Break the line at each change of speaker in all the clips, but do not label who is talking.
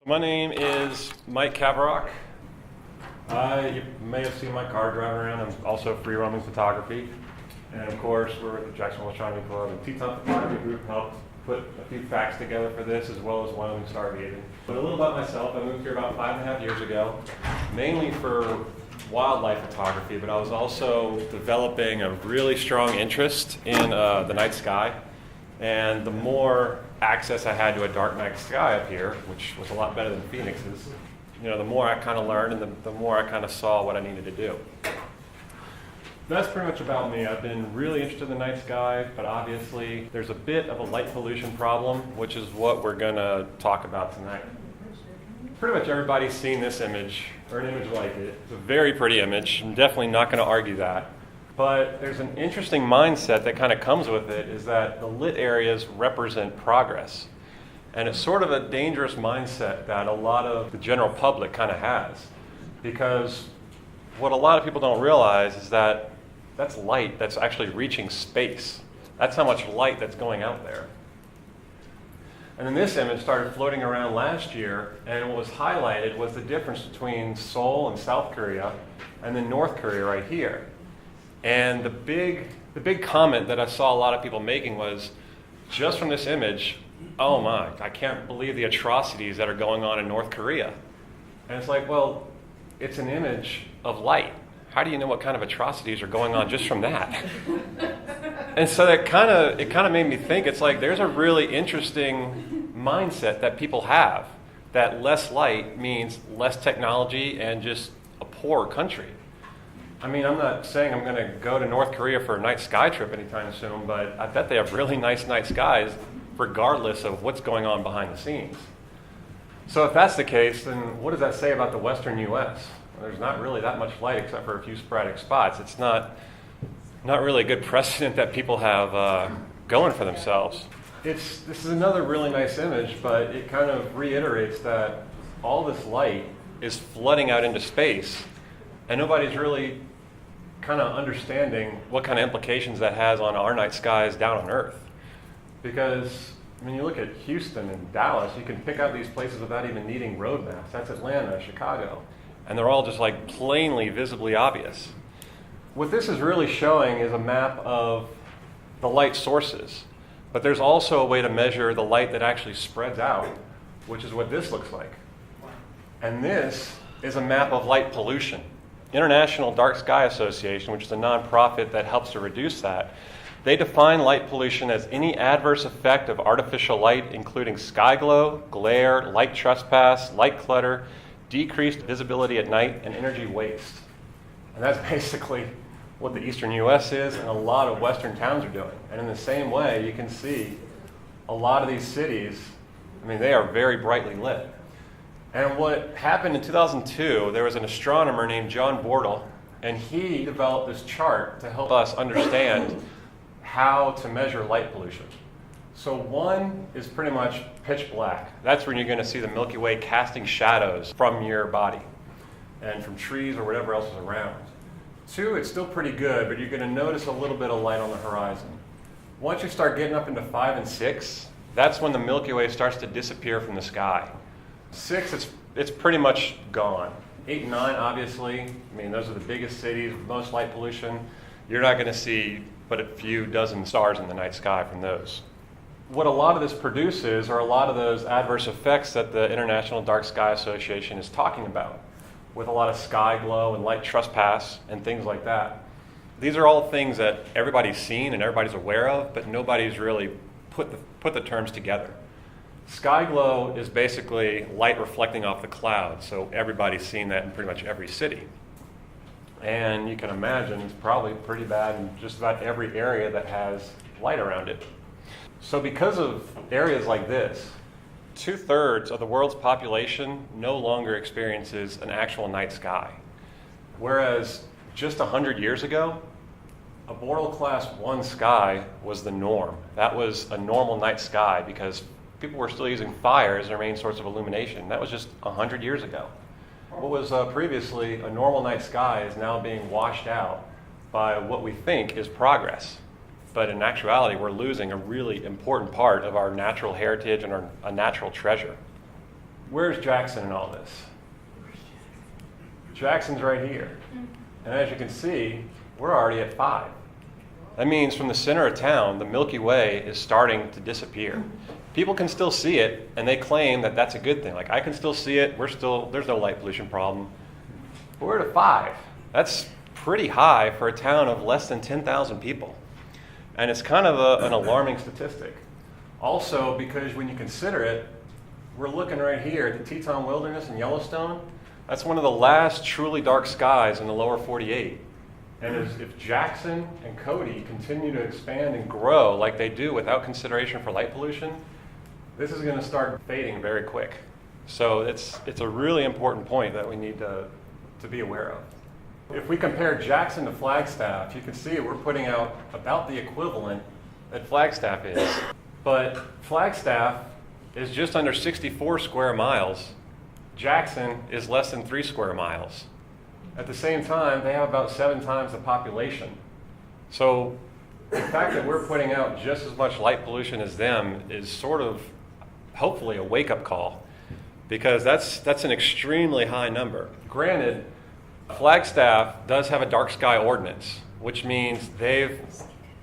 My name is Mike Cavarock. You may have seen my car driving around. I'm also free roaming photography. And of course, we're at the Jacksonville Astronomy Club and Teton Photography Group helped put a few facts together for this, as well as Wyoming Stargazing. But a little about myself. I moved here about 5.5 years ago, mainly for wildlife photography, but I was also developing a really strong interest in the night sky. And the more access I had to a dark night sky up here, which was a lot better than Phoenix's, the more I kind of learned and the more I kind of saw what I needed to do. That's pretty much about me. I've been really interested in the night sky, but obviously there's a bit of a light pollution problem, which is what we're going to talk about tonight. Pretty much everybody's seen this image, or an image like it. It's a very pretty image. I'm definitely not going to argue that. But there's an interesting mindset that kind of comes with it, is that the lit areas represent progress. And it's sort of a dangerous mindset that a lot of the general public kind of has. Because what a lot of people don't realize is that that's light that's actually reaching space. That's how much light that's going out there. And then this image started floating around last year, and what was highlighted was the difference between Seoul and South Korea, and then North Korea right here. And the big comment that I saw a lot of people making was, just from this image, oh my, I can't believe the atrocities that are going on in North Korea. And it's like, well, it's an image of light. How do you know what kind of atrocities are going on just from that? And so it kind of made me think, it's like there's a really interesting mindset that people have, that less light means less technology and just a poorer country. I mean, I'm not saying I'm going to go to North Korea for a night sky trip anytime soon, but I bet they have really nice night skies regardless of what's going on behind the scenes. So if that's the case, then what does that say about the western U.S.? There's not really that much light except for a few sporadic spots. It's not really a good precedent that people have going for themselves. This is another really nice image, but it kind of reiterates that all this light is flooding out into space, and nobody's really kind of understanding what kind of implications that has on our night skies down on Earth. Because when you look at Houston and Dallas, you can pick out these places without even needing road maps. That's Atlanta, Chicago. And they're all just like plainly, visibly obvious. What this is really showing is a map of the light sources. But there's also a way to measure the light that actually spreads out, which is what this looks like. And this is a map of light pollution. International Dark Sky Association, which is a nonprofit that helps to reduce that, they define light pollution as any adverse effect of artificial light, including sky glow, glare, light trespass, light clutter, decreased visibility at night, and energy waste. And that's basically what the eastern U.S. is, and a lot of western towns are doing. And in the same way, you can see a lot of these cities, they are very brightly lit. And what happened in 2002, there was an astronomer named John Bortle, and he developed this chart to help us understand how to measure light pollution. So one is pretty much pitch black. That's when you're going to see the Milky Way casting shadows from your body and from trees or whatever else is around. 2, it's still pretty good, but you're going to notice a little bit of light on the horizon. Once you start getting up into 5 and 6, that's when the Milky Way starts to disappear from the sky. 6, it's pretty much gone. 8 and 9, obviously, those are the biggest cities with most light pollution. You're not going to see but a few dozen stars in the night sky from those. What a lot of this produces are a lot of those adverse effects that the International Dark Sky Association is talking about, with a lot of sky glow and light trespass and things like that. These are all things that everybody's seen and everybody's aware of, but nobody's really put the terms together. Sky glow is basically light reflecting off the clouds, so everybody's seen that in pretty much every city. And you can imagine it's probably pretty bad in just about every area that has light around it. So because of areas like this, 2/3 of the world's population no longer experiences an actual night sky. Whereas just 100 years ago, a Bortle Class 1 sky was the norm. That was a normal night sky because people were still using fire as their main source of illumination. That was just 100 years ago. What was previously a normal night sky is now being washed out by what we think is progress. But in actuality, we're losing a really important part of our natural heritage and a natural treasure. Where's Jackson in all this? Jackson's right here. And as you can see, we're already at 5. That means from the center of town, the Milky Way is starting to disappear. People can still see it, and they claim that that's a good thing. Like, I can still see it, there's no light pollution problem. But we're at 5. That's pretty high for a town of less than 10,000 people. And it's kind of an alarming statistic. Also, because when you consider it, we're looking right here at the Teton Wilderness in Yellowstone. That's one of the last truly dark skies in the lower 48. And if Jackson and Cody continue to expand and grow like they do without consideration for light pollution, this is going to start fading very quick. So it's a really important point that we need to be aware of. If we compare Jackson to Flagstaff, you can see we're putting out about the equivalent that Flagstaff is. But Flagstaff is just under 64 square miles. Jackson is less than 3 square miles. At the same time, they have about 7 times the population. So the fact that we're putting out just as much light pollution as them is sort of, hopefully, a wake-up call, because that's an extremely high number. Granted, Flagstaff does have a dark sky ordinance, which means they've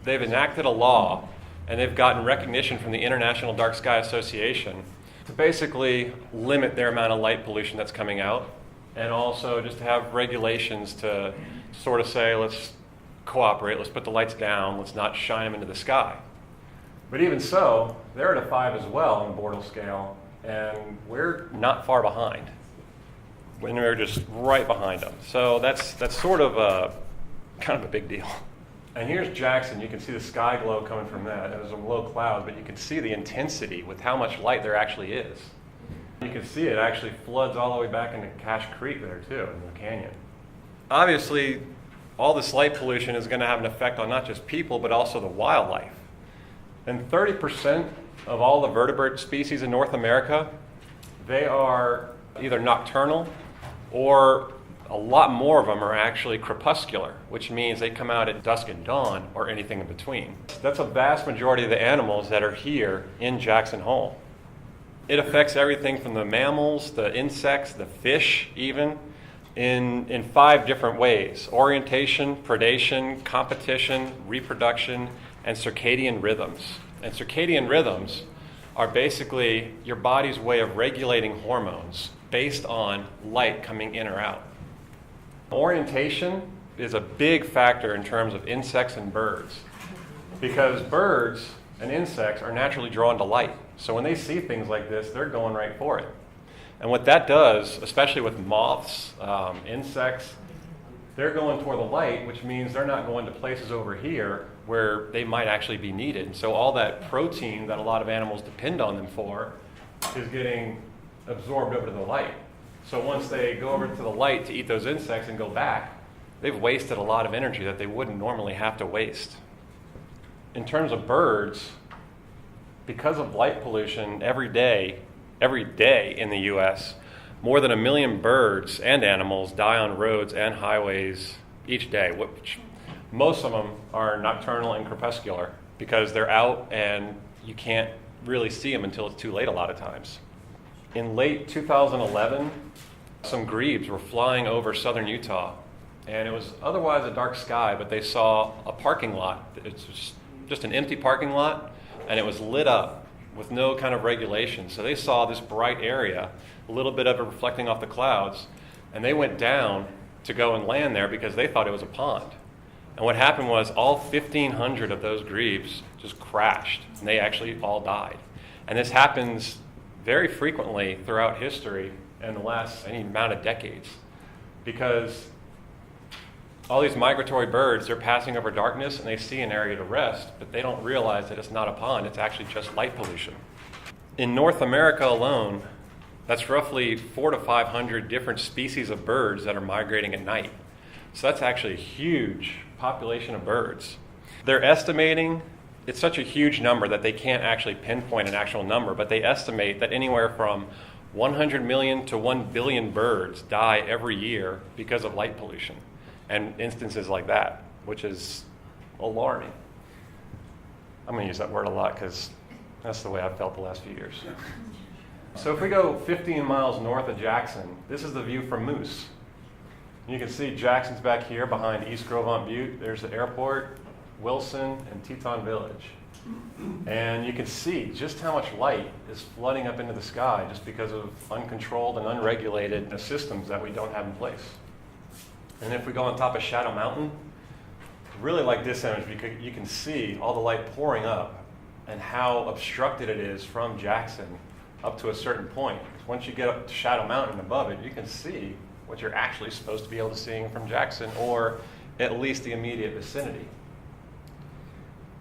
enacted a law and they've gotten recognition from the International Dark Sky Association to basically limit their amount of light pollution that's coming out, and also just to have regulations to sort of say, let's cooperate, let's put the lights down, let's not shine them into the sky. But even so, they're at a 5 as well on the Bortle scale, and we're not far behind. When we're just right behind them. So that's sort of kind of a big deal. And here's Jackson. You can see the sky glow coming from that. There's a low cloud, but you can see the intensity with how much light there actually is. You can see it actually floods all the way back into Cache Creek there too, in the canyon. Obviously, all this light pollution is going to have an effect on not just people, but also the wildlife. And 30% of all the vertebrate species in North America, they are either nocturnal, or a lot more of them are actually crepuscular, which means they come out at dusk and dawn or anything in between. That's a vast majority of the animals that are here in Jackson Hole. It affects everything from the mammals, the insects, the fish even, in 5 different ways: orientation, predation, competition, reproduction, and circadian rhythms. And circadian rhythms are basically your body's way of regulating hormones based on light coming in or out. Orientation is a big factor in terms of insects and birds, because birds and insects are naturally drawn to light. So when they see things like this, they're going right for it. And what that does, especially with moths, insects, they're going toward the light, which means they're not going to places over here where they might actually be needed. So all that protein that a lot of animals depend on them for is getting absorbed over to the light. So once they go over to the light to eat those insects and go back, they've wasted a lot of energy that they wouldn't normally have to waste. In terms of birds, because of light pollution, every day in the U.S., more than 1 million birds and animals die on roads and highways each day, which most of them are nocturnal and crepuscular because they're out and you can't really see them until it's too late a lot of times. In late 2011, some grebes were flying over southern Utah, and it was otherwise a dark sky, but they saw a parking lot. It's just an empty parking lot, and it was lit up with no kind of regulation. So they saw this bright area, a little bit of it reflecting off the clouds, and they went down to go and land there because they thought it was a pond. And what happened was all 1,500 of those grebes just crashed, and they actually all died. And this happens very frequently throughout history in the last any amount of decades, because all these migratory birds, they're passing over darkness and they see an area to rest, but they don't realize that it's not a pond, it's actually just light pollution. In North America alone, that's roughly 400 to 500 different species of birds that are migrating at night. So that's actually a huge population of birds. They're estimating, it's such a huge number that they can't actually pinpoint an actual number, but they estimate that anywhere from 100 million to 1 billion birds die every year because of light pollution and instances like that, which is alarming. I'm going to use that word a lot because that's the way I've felt the last few years. So if we go 15 miles north of Jackson, this is the view from Moose. You can see Jackson's back here behind East Grovant Butte. There's the airport, Wilson, and Teton Village. And you can see just how much light is flooding up into the sky just because of uncontrolled and unregulated systems that we don't have in place. And if we go on top of Shadow Mountain, really like this image because you can see all the light pouring up and how obstructed it is from Jackson up to a certain point. Once you get up to Shadow Mountain and above it, you can see what you're actually supposed to be able to see from Jackson, or at least the immediate vicinity.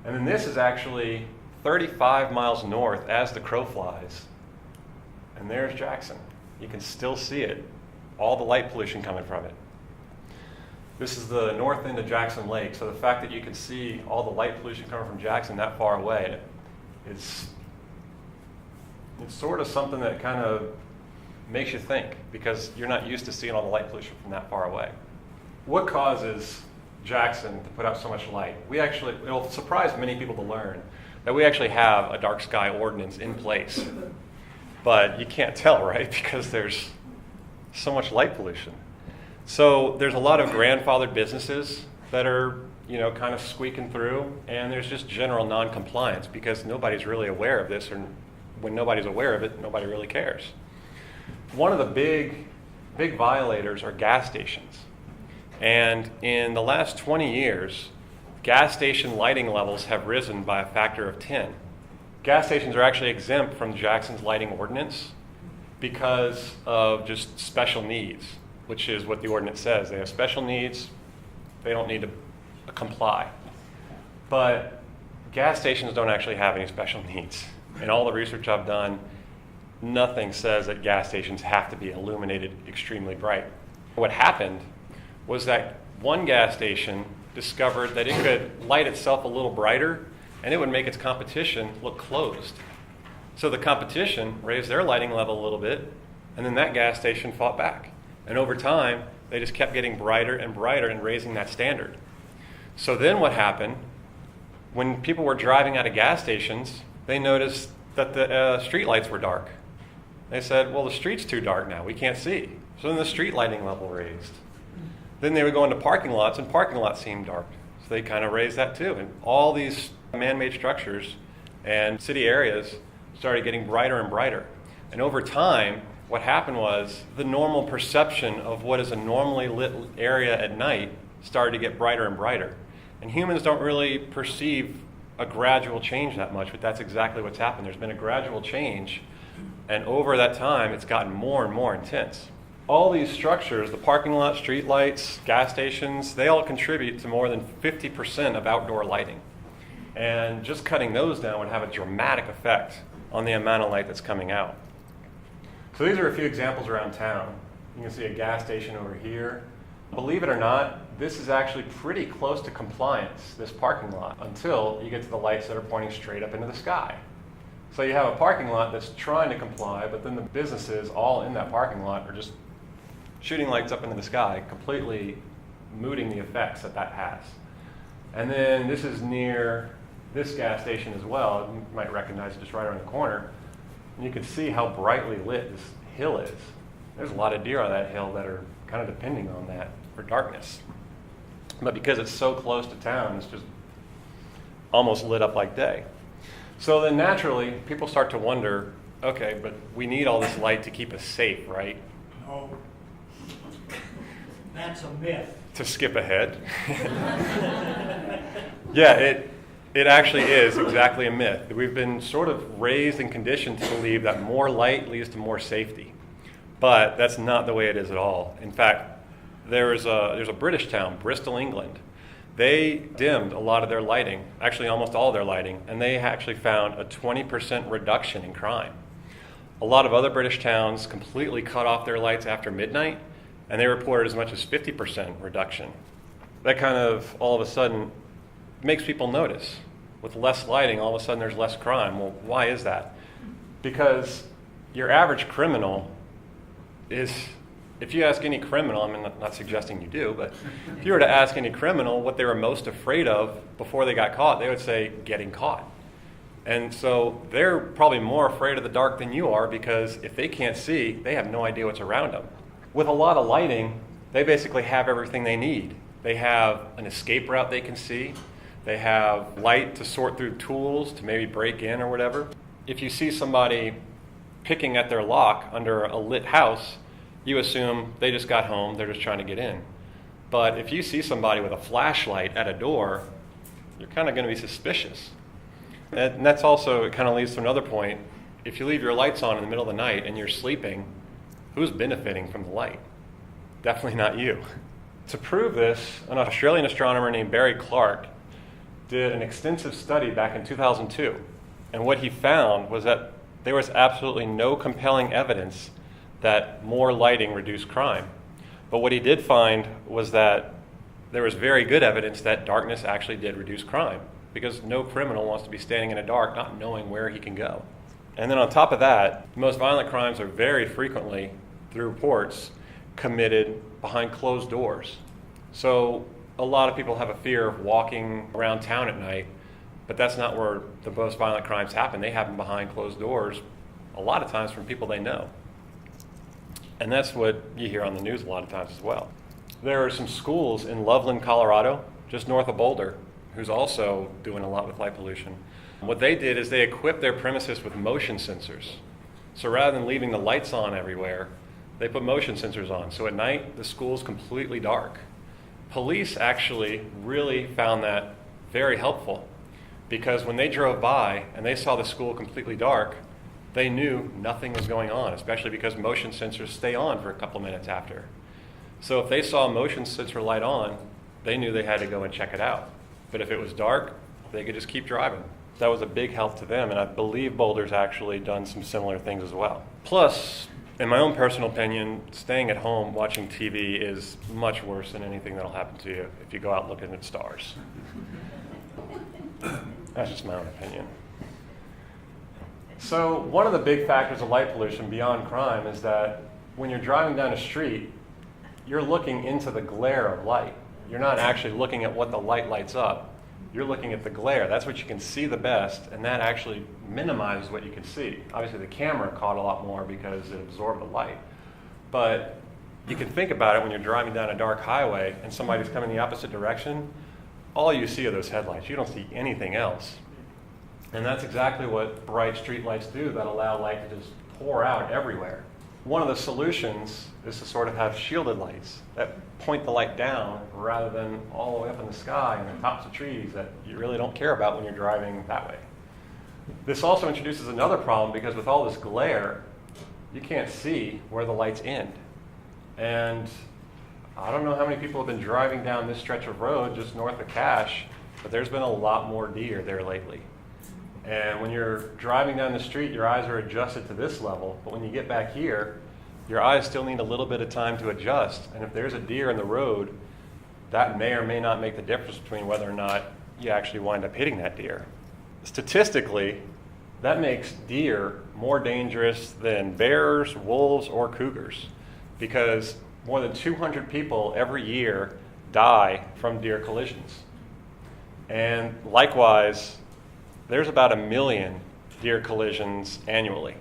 And then this is actually 35 miles north as the crow flies. And there's Jackson. You can still see it, all the light pollution coming from it. This is the north end of Jackson Lake, so the fact that you can see all the light pollution coming from Jackson that far away, it's sort of something that kind of makes you think, because you're not used to seeing all the light pollution from that far away. What causes Jackson to put out so much light? It'll surprise many people to learn that we actually have a dark sky ordinance in place. But you can't tell, right? Because there's so much light pollution. So there's a lot of grandfathered businesses that are, kind of squeaking through, and there's just general non-compliance because nobody's really aware of this, or when nobody's aware of it, nobody really cares. One of the big violators are gas stations. And in the last 20 years, gas station lighting levels have risen by a factor of 10. Gas stations are actually exempt from Jackson's lighting ordinance because of just special needs, which is what the ordinance says. They have special needs, they don't need to comply. But gas stations don't actually have any special needs. In all the research I've done, nothing says that gas stations have to be illuminated extremely bright. What happened was that one gas station discovered that it could light itself a little brighter and it would make its competition look closed. So the competition raised their lighting level a little bit, and then that gas station fought back. And over time, they just kept getting brighter and brighter and raising that standard. So then what happened, when people were driving out of gas stations, they noticed that the street lights were dark. They said, well, the street's too dark now, we can't see. So then the street lighting level raised. Then they would go into parking lots, and parking lots seemed dark. So they kind of raised that too. And all these man-made structures and city areas started getting brighter and brighter. And over time, what happened was the normal perception of what is a normally lit area at night started to get brighter and brighter. And humans don't really perceive a gradual change that much, but that's exactly what's happened. There's been a gradual change, and over that time, it's gotten more and more intense. All these structures, the parking lot, street lights, gas stations, they all contribute to more than 50% of outdoor lighting. And just cutting those down would have a dramatic effect on the amount of light that's coming out. So these are a few examples around town. You can see a gas station over here. Believe it or not, this is actually pretty close to compliance, this parking lot, until you get to the lights that are pointing straight up into the sky. So you have a parking lot that's trying to comply, but then the businesses all in that parking lot are just shooting lights up into the sky, completely mooting the effects that has. And then this is near this gas station as well. You might recognize it just right around the corner. And you can see how brightly lit this hill is. There's a lot of deer on that hill that are kind of depending on that for darkness. But because it's so close to town, it's just almost lit up like day. So then naturally, people start to wonder, okay, but we need all this light to keep us safe, right?
No. That's a myth.
To skip ahead. Yeah, it actually is exactly a myth. We've been sort of raised and conditioned to believe that more light leads to more safety. But that's not the way it is at all. In fact, there's a British town, Bristol, England. They dimmed a lot of their lighting, actually almost all of their lighting, and they actually found a 20% reduction in crime. A lot of other British towns completely cut off their lights after midnight, and they reported as much as 50% reduction. That kind of, all of a sudden, makes people notice. With less lighting, all of a sudden there's less crime. Well, why is that? Because your average criminal is, if you ask any criminal, I'm not suggesting you do, but if you were to ask any criminal what they were most afraid of before they got caught, they would say getting caught. And so they're probably more afraid of the dark than you are, because if they can't see, they have no idea what's around them. With a lot of lighting, they basically have everything they need. They have an escape route they can see. They have light to sort through tools to maybe break in or whatever. If you see somebody picking at their lock under a lit house, you assume they just got home, they're just trying to get in. But if you see somebody with a flashlight at a door, you're kind of going to be suspicious. And that's also, it kind of leads to another point. If you leave your lights on in the middle of the night and you're sleeping, who's benefiting from the light? Definitely not you. To prove this, an Australian astronomer named Barry Clark did an extensive study back in 2002. And what he found was that there was absolutely no compelling evidence that more lighting reduced crime. But what he did find was that there was very good evidence that darkness actually did reduce crime, because no criminal wants to be standing in the dark not knowing where he can go. And then on top of that, the most violent crimes are very frequently, through reports, committed behind closed doors. So a lot of people have a fear of walking around town at night, but that's not where the most violent crimes happen. They happen behind closed doors, a lot of times from people they know. And that's what you hear on the news a lot of times as well. There are some schools in Loveland, Colorado, just north of Boulder, who's also doing a lot with light pollution. What they did is they equipped their premises with motion sensors. So rather than leaving the lights on everywhere, they put motion sensors on. So at night, the school's completely dark. Police actually really found that very helpful, because when they drove by and they saw the school completely dark, they knew nothing was going on, especially because motion sensors stay on for a couple minutes after. So if they saw a motion sensor light on, they knew they had to go and check it out. But if it was dark, they could just keep driving. That was a big help to them, and I believe Boulder's actually done some similar things as well. Plus, in my own personal opinion, staying at home watching TV is much worse than anything that'll happen to you if you go out looking at stars. That's just my own opinion. So one of the big factors of light pollution beyond crime is that when you're driving down a street, you're looking into the glare of light. You're not actually looking at what the light lights up. You're looking at the glare. That's what you can see the best, and that actually minimizes what you can see. Obviously, the camera caught a lot more because it absorbed the light. But you can think about it when you're driving down a dark highway and somebody's coming the opposite direction, all you see are those headlights. You don't see anything else. And that's exactly what bright street lights do that allow light to just pour out everywhere. One of the solutions is to sort of have shielded lights that point the light down rather than all the way up in the sky and the tops of trees that you really don't care about when you're driving that way. This also introduces another problem, because with all this glare, you can't see where the lights end. And I don't know how many people have been driving down this stretch of road just north of Cache, but there's been a lot more deer there lately. And when you're driving down the street, your eyes are adjusted to this level, but when you get back here, your eyes still need a little bit of time to adjust. And if there's a deer in the road, that may or may not make the difference between whether or not you actually wind up hitting that deer. Statistically, that makes deer more dangerous than bears, wolves, or cougars, because more than 200 people every year die from deer collisions. And likewise, there's about 1 million deer collisions annually.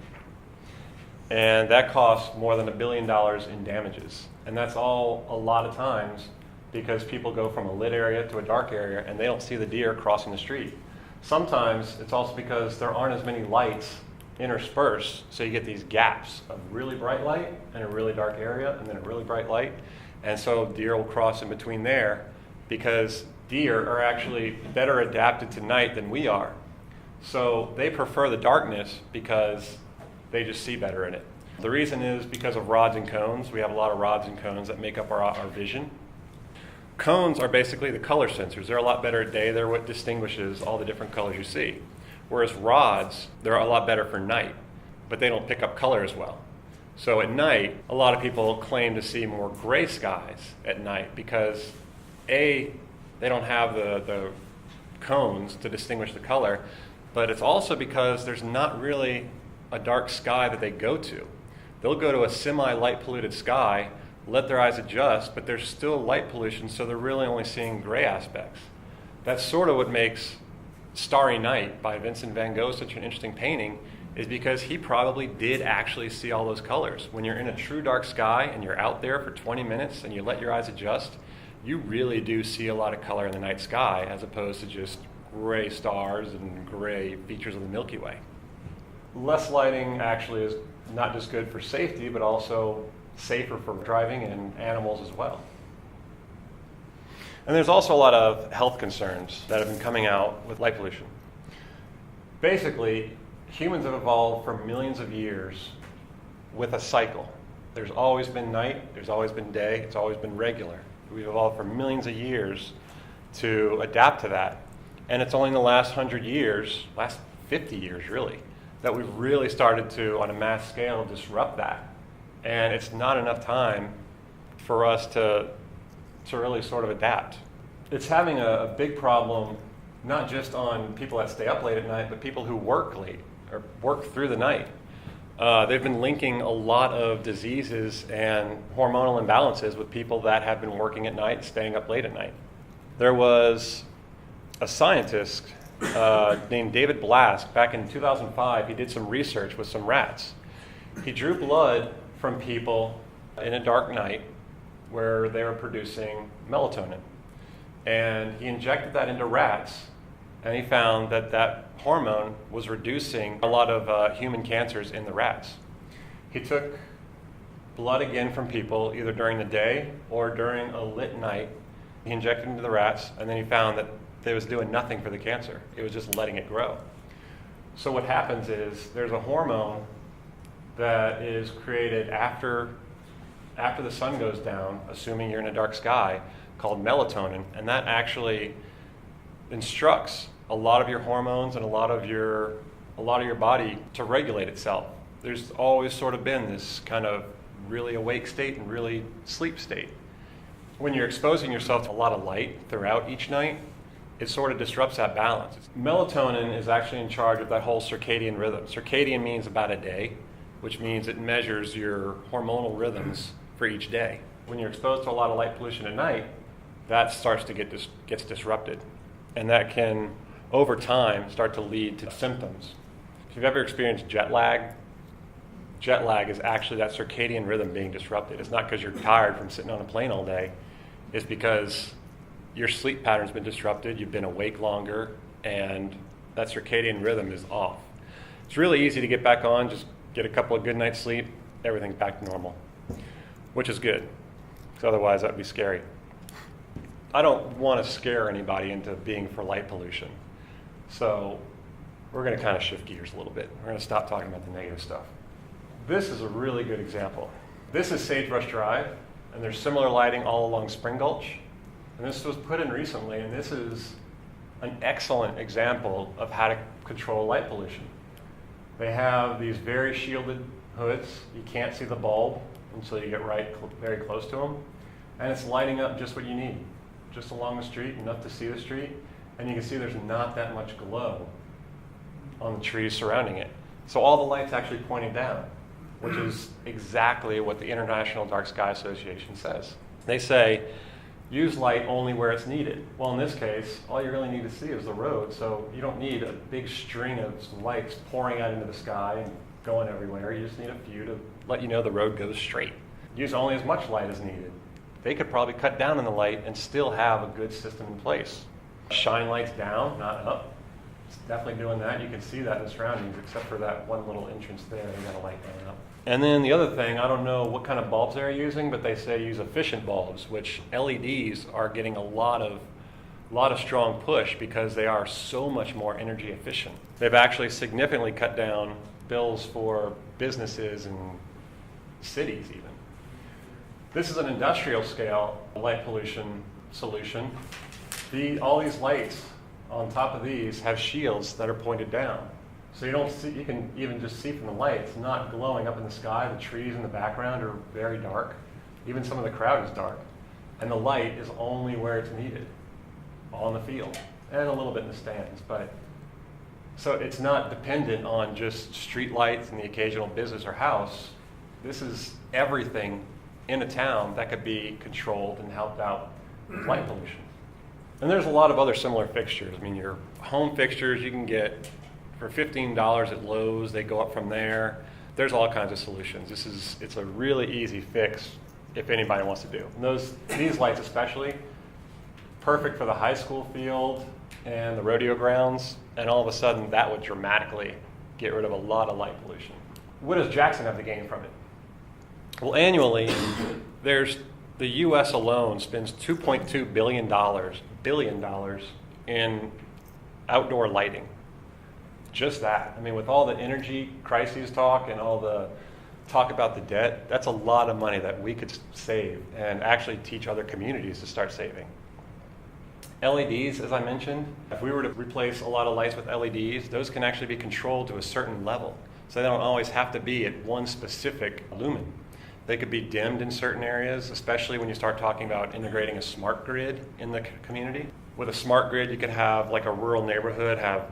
And that costs more than $1 billion in damages. And that's all a lot of times because people go from a lit area to a dark area and they don't see the deer crossing the street. Sometimes it's also because there aren't as many lights interspersed, so you get these gaps of really bright light and a really dark area and then a really bright light. And so deer will cross in between there, because deer are actually better adapted to night than we are. So they prefer the darkness because they just see better in it. The reason is because of rods and cones. We have a lot of rods and cones that make up our vision. Cones are basically the color sensors. They're a lot better at day. They're what distinguishes all the different colors you see. Whereas rods, they're a lot better for night, but they don't pick up color as well. So at night, a lot of people claim to see more gray skies at night because A, they don't have the cones to distinguish the color, but it's also because there's not really a dark sky that they go to. They'll go to a semi-light polluted sky, let their eyes adjust, but there's still light pollution, so they're really only seeing gray aspects. That's sort of what makes Starry Night by Vincent van Gogh is such an interesting painting is because he probably did actually see all those colors. When you're in a true dark sky and you're out there for 20 minutes and you let your eyes adjust, you really do see a lot of color in the night sky as opposed to just gray stars and gray features of the Milky Way. Less lighting actually is not just good for safety, but also safer for driving and animals as well. And there's also a lot of health concerns that have been coming out with light pollution. Basically, humans have evolved for millions of years with a cycle. There's always been night, there's always been day, it's always been regular. We've evolved for millions of years to adapt to that. And it's only in the last 100 years, last 50 years really, that we've really started to, on a mass scale, disrupt that. And it's not enough time for us to really sort of adapt. It's having a big problem, not just on people that stay up late at night, but people who work late or work through the night. They've been linking a lot of diseases and hormonal imbalances with people that have been working at night, staying up late at night. There was a scientist named David Blask back in 2005. He did some research with some rats. He drew blood from people in a dark night where they were producing melatonin. And he injected that into rats, and he found that that hormone was reducing a lot of human cancers in the rats. He took blood again from people, either during the day or during a lit night. He injected it into the rats, and then he found that it was doing nothing for the cancer. It was just letting it grow. So what happens is there's a hormone that is created after the sun goes down, assuming you're in a dark sky, called melatonin, and that actually instructs a lot of your hormones and a lot of your body to regulate itself. There's always sort of been this kind of really awake state and really sleep state. When you're exposing yourself to a lot of light throughout each night, it sort of disrupts that balance. Melatonin is actually in charge of that whole circadian rhythm. Circadian means about a day, which means it measures your hormonal rhythms for each day. When you're exposed to a lot of light pollution at night, that starts to gets disrupted. And that can, over time, start to lead to symptoms. If you've ever experienced jet lag is actually that circadian rhythm being disrupted. It's not because you're tired from sitting on a plane all day. It's because your sleep pattern's been disrupted, you've been awake longer, and that circadian rhythm is off. It's really easy to get back on, just get a couple of good nights sleep, everything's back to normal, which is good, because otherwise that would be scary. I don't want to scare anybody into being for light pollution, so we're going to kind of shift gears a little bit. We're going to stop talking about the negative stuff. This is a really good example. This is Sagebrush Drive, and there's similar lighting all along Spring Gulch. And this was put in recently, and this is an excellent example of how to control light pollution. They have these very shielded hoods. You can't see the bulb until you get very close to them. And it's lighting up just what you need, just along the street, enough to see the street. And you can see there's not that much glow on the trees surrounding it. So all the light's actually pointing down, which is exactly what the International Dark Sky Association says. They say, use light only where it's needed. Well, in this case, all you really need to see is the road, so you don't need a big string of lights pouring out into the sky and going everywhere. You just need a few to let you know the road goes straight. Use only as much light as needed. They could probably cut down on the light and still have a good system in place. Shine lights down, not up. It's definitely doing that. You can see that in the surroundings, except for that one little entrance there. They got a light going up. And then the other thing, I don't know what kind of bulbs they're using, but they say use efficient bulbs, which LEDs are getting a lot of strong push because they are so much more energy efficient. They've actually significantly cut down bills for businesses and cities even. This is an industrial scale light pollution solution. All these lights on top of these have shields that are pointed down. So you can even just see from the light, it's not glowing up in the sky. The trees in the background are very dark. Even some of the crowd is dark. And the light is only where it's needed, on the field, and a little bit in the stands. So it's not dependent on just street lights and the occasional business or house. This is everything in a town that could be controlled and helped out with light pollution. And there's a lot of other similar fixtures. I mean, your home fixtures you can get for $15 at Lowe's. They go up from there. There's all kinds of solutions. It's a really easy fix if anybody wants to do. And these lights especially, perfect for the high school field and the rodeo grounds, and all of a sudden that would dramatically get rid of a lot of light pollution. What does Jackson have to gain from it? Well, annually, the U.S. alone spends $2.2 billion in outdoor lighting. Just that. I mean, with all the energy crises talk and all the talk about the debt, that's a lot of money that we could save and actually teach other communities to start saving. LEDs, as I mentioned, if we were to replace a lot of lights with LEDs, those can actually be controlled to a certain level. So they don't always have to be at one specific lumen. They could be dimmed in certain areas, especially when you start talking about integrating a smart grid in the community. With a smart grid, you could have, like a rural neighborhood, have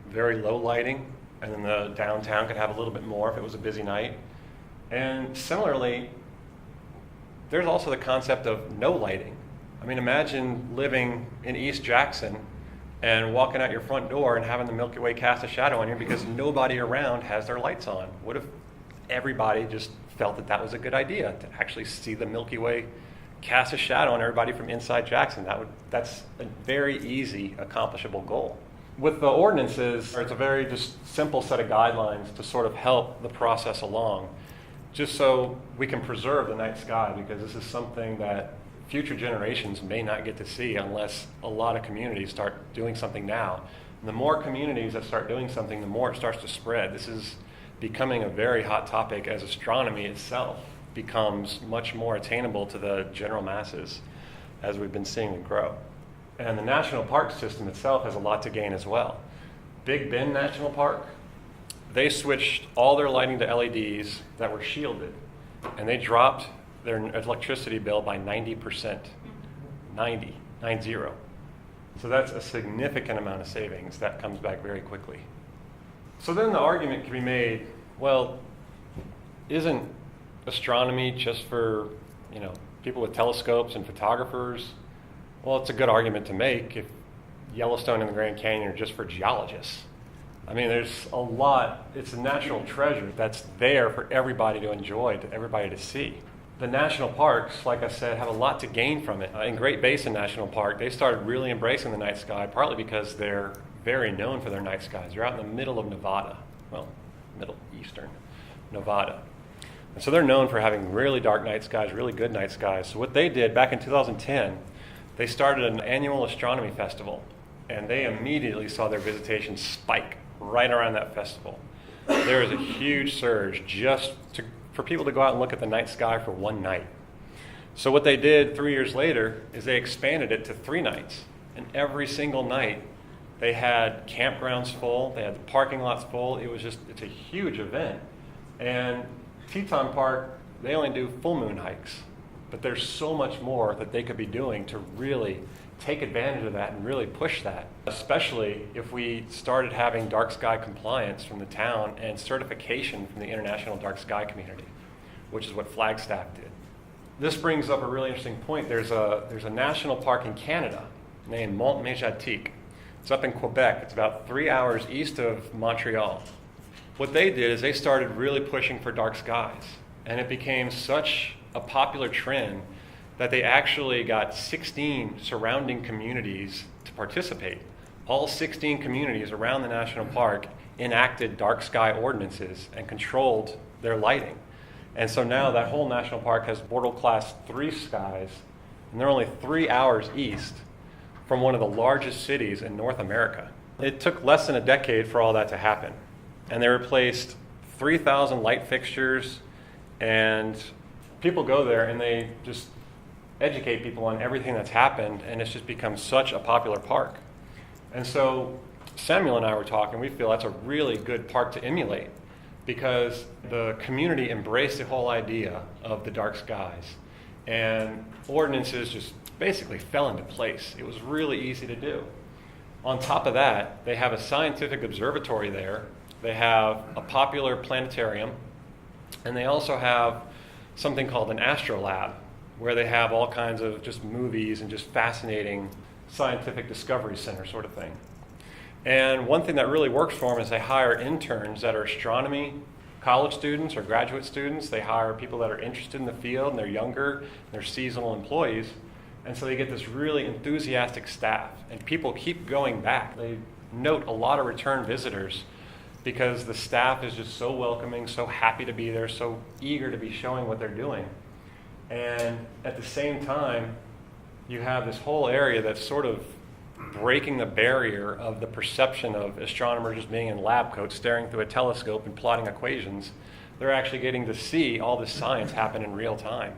very low lighting, and then the downtown could have a little bit more if it was a busy night. And similarly, there's also the concept of no lighting. I mean, imagine living in East Jackson and walking out your front door and having the Milky Way cast a shadow on you because nobody around has their lights on. What if everybody just felt that that was a good idea, to actually see the Milky Way cast a shadow on everybody from inside Jackson? That's a very easy, accomplishable goal. With the ordinances, it's a very just simple set of guidelines to sort of help the process along, just so we can preserve the night sky, because this is something that future generations may not get to see unless a lot of communities start doing something now. And the more communities that start doing something, the more it starts to spread. This is becoming a very hot topic as astronomy itself becomes much more attainable to the general masses as we've been seeing it grow. And the national park system itself has a lot to gain as well. Big Bend National Park, they switched all their lighting to LEDs that were shielded, and they dropped their electricity bill by 90%. 90. So that's a significant amount of savings that comes back very quickly. So then the argument can be made, well, isn't astronomy just for, people with telescopes and photographers? Well, it's a good argument to make if Yellowstone and the Grand Canyon are just for geologists. I mean, there's a lot, it's a natural treasure that's there for everybody to enjoy, to everybody to see. The national parks, like I said, have a lot to gain from it. In Great Basin National Park, they started really embracing the night sky, partly because they're very known for their night skies. They're out in the middle of Nevada, middle eastern Nevada. And so they're known for having really dark night skies, really good night skies. So what they did back in 2010, they started an annual astronomy festival, and they immediately saw their visitation spike right around that festival. There was a huge surge for people to go out and look at the night sky for one night. So what they did 3 years later is they expanded it to 3 nights. And every single night, they had campgrounds full, they had the parking lots full. It's a huge event. And Teton Park, they only do full moon hikes. But there's so much more that they could be doing to really take advantage of that and really push that, especially if we started having dark sky compliance from the town and certification from the International Dark Sky Community, which is what Flagstaff did. This brings up a really interesting point. There's a national park in Canada named Mont Médiatique. It's up in Quebec. It's about 3 hours east of Montreal. What they did is they started really pushing for dark skies, and it became such a popular trend that they actually got 16 surrounding communities to participate. All 16 communities around the national park enacted dark sky ordinances and controlled their lighting. And so now that whole national park has Bortle Class 3 skies, and they're only 3 hours east from one of the largest cities in North America. It took less than a decade for all that to happen. And they replaced 3,000 light fixtures, and people go there and they just educate people on everything that's happened, and it's just become such a popular park. And so Samuel and I were talking, we feel that's a really good park to emulate because the community embraced the whole idea of the dark skies, and ordinances just basically fell into place. It was really easy to do. On top of that, they have a scientific observatory there, they have a popular planetarium, and they also have something called an astrolab, where they have all kinds of just movies and just fascinating scientific discovery center sort of thing. And one thing that really works for them is they hire interns that are astronomy college students or graduate students. They hire people that are interested in the field, and they're younger, and they're seasonal employees. And so they get this really enthusiastic staff, and people keep going back. They note a lot of return visitors because the staff is just so welcoming, so happy to be there, so eager to be showing what they're doing. And at the same time, you have this whole area that's sort of breaking the barrier of the perception of astronomers just being in lab coats staring through a telescope and plotting equations. They're actually getting to see all this science happen in real time.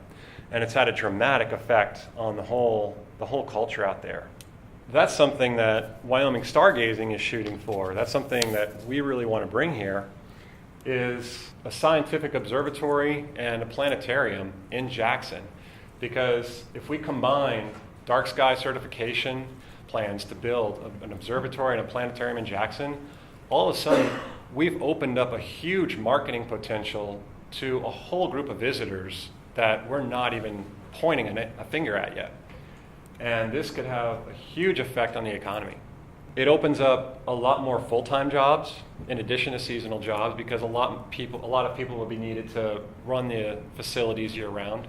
And it's had a dramatic effect on the whole culture out there. That's something that Wyoming stargazing is shooting for. That's something that we really want to bring here, is a scientific observatory and a planetarium in Jackson. Because if we combine dark sky certification plans to build an observatory and a planetarium in Jackson, all of a sudden we've opened up a huge marketing potential to a whole group of visitors that we're not even pointing a finger at yet. And this could have a huge effect on the economy. It opens up a lot more full-time jobs in addition to seasonal jobs, because a lot of people will be needed to run the facilities year-round.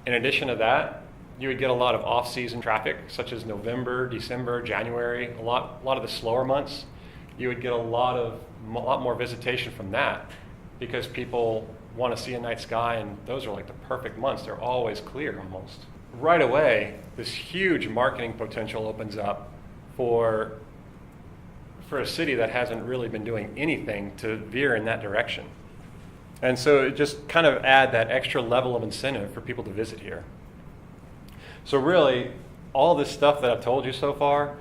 In addition to that, you would get a lot of off-season traffic, such as November, December, January, a lot of the slower months. You would get a lot more visitation from that, because people want to see a night sky, and those are like the perfect months. They're always clear almost. Right away, this huge marketing potential opens up for a city that hasn't really been doing anything to veer in that direction. And so it just kind of add that extra level of incentive for people to visit here. So really, all this stuff that I've told you so far,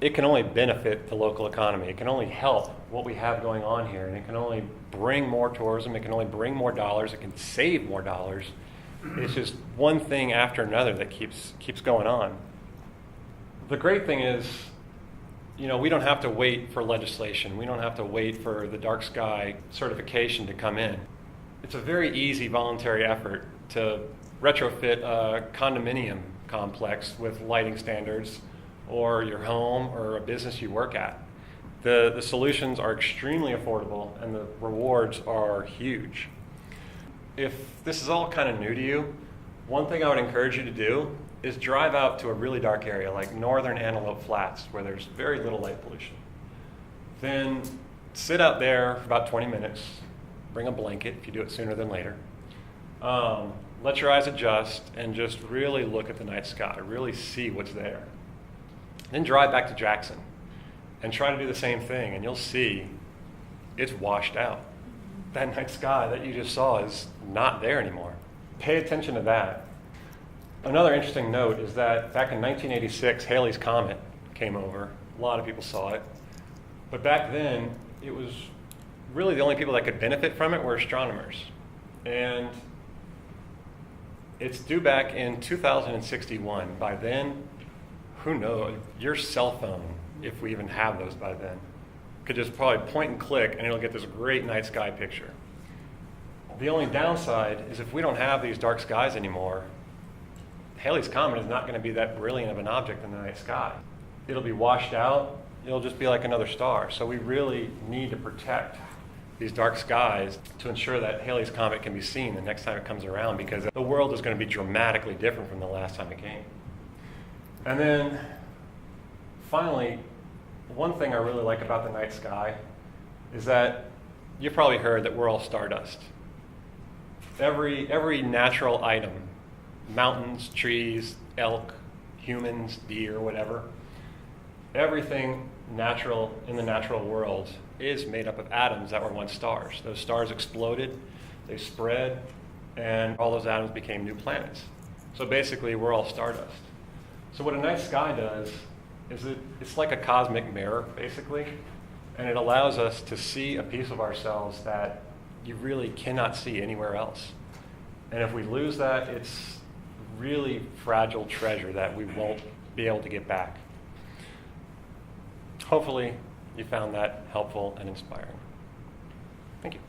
it can only benefit the local economy. It can only help what we have going on here, and it can only bring more tourism. It can only bring more dollars. It can save more dollars. It's just one thing after another that keeps going on. The great thing is, we don't have to wait for legislation. We don't have to wait for the dark sky certification to come in. It's a very easy voluntary effort to retrofit a condominium complex with lighting standards, or your home or a business you work at. The solutions are extremely affordable, and the rewards are huge. If this is all kind of new to you, one thing I would encourage you to do is drive out to a really dark area like northern Antelope Flats, where there's very little light pollution. Then sit out there for about 20 minutes, bring a blanket if you do it sooner than later. Let your eyes adjust and just really look at the night sky, really see what's there. Then drive back to Jackson and try to do the same thing, and you'll see it's washed out. That night sky that you just saw is not there anymore. Pay attention to that. Another interesting note is that back in 1986, Halley's Comet came over. A lot of people saw it. But back then, it was really the only people that could benefit from it were astronomers. And it's due back in 2061. By then, who knows? Your cell phone, if we even have those by then, could just probably point and click, and it'll get this great night sky picture. The only downside is if we don't have these dark skies anymore, Halley's Comet is not going to be that brilliant of an object in the night sky. It'll be washed out. It'll just be like another star. So we really need to protect these dark skies to ensure that Halley's Comet can be seen the next time it comes around, because the world is going to be dramatically different from the last time it came. And then, finally, one thing I really like about the night sky is that you've probably heard that we're all stardust. Every natural item, mountains, trees, elk, humans, deer, whatever, everything natural in the natural world is made up of atoms that were once stars. Those stars exploded, they spread, and all those atoms became new planets. So basically, we're all stardust. So what a night sky does is it's like a cosmic mirror, basically, and it allows us to see a piece of ourselves that you really cannot see anywhere else. And if we lose that, it's really fragile treasure that we won't be able to get back. Hopefully, you found that helpful and inspiring. Thank you.